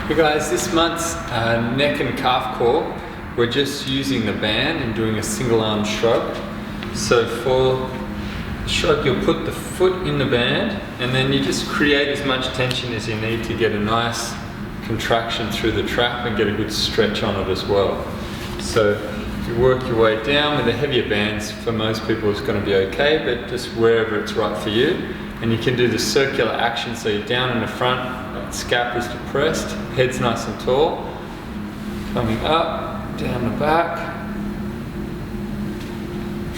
Hey guys, this month's neck and calf core, we're just using the band and doing a single arm shrug. So for the shrug, you'll put the foot in the band and then you just create as much tension as you need to get a nice contraction through the trap and get a good stretch on it as well. So you work your way down with the heavier bands. For most people it's going to be okay, but just wherever it's right for you. And you can do the circular action, so you're down in the front, scap is depressed, head's nice and tall, coming up, down the back,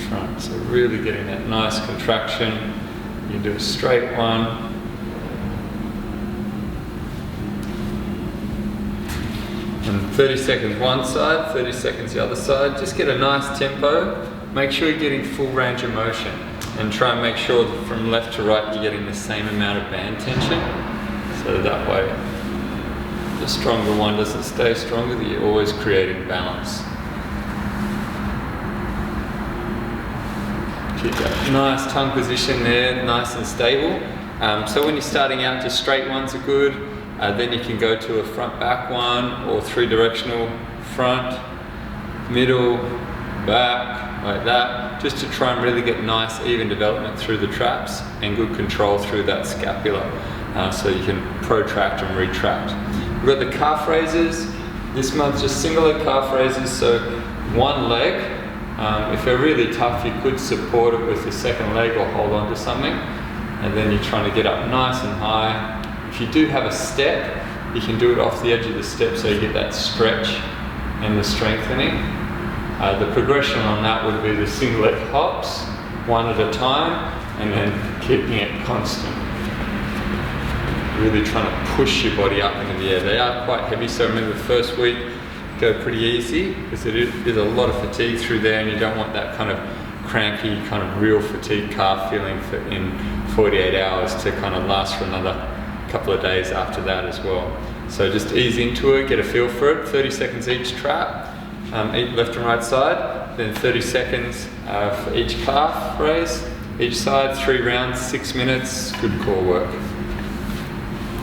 front. So really getting that nice contraction. You can do a straight one. And 30 seconds one side, 30 seconds the other side. Just get a nice tempo. Make sure you're getting full range of motion. And try and make sure that from left to right you're getting the same amount of band tension. So that way the stronger one doesn't stay stronger, that you're always creating balance. Keep that nice tongue position there, nice and stable. So when you're starting out, just straight ones are good. Then you can go to a front back one or 3-directional front, middle, back, like that, just to try and really get nice even development through the traps and good control through that scapula, so you can protract and retract. We've got the calf raises. This month just single leg calf raises, so one leg. If they're really tough, you could support it with your second leg or hold on to something, and then you're trying to get up nice and high. If you do have a step, you can do it off the edge of the step so you get that stretch and the strengthening. The progression on that would be the single leg hops, one at a time, and then keeping it constant. Really trying to push your body up into the air. They are quite heavy, so remember the first week, go pretty easy, because there's a lot of fatigue through there and you don't want that kind of cranky, kind of real fatigue calf feeling in 48 hours to kind of last for another couple of days after that as well. So just ease into it, get a feel for it, 30 seconds each trap. Left and right side, then 30 seconds for each calf raise, each side, 3 rounds, 6 minutes, good core work.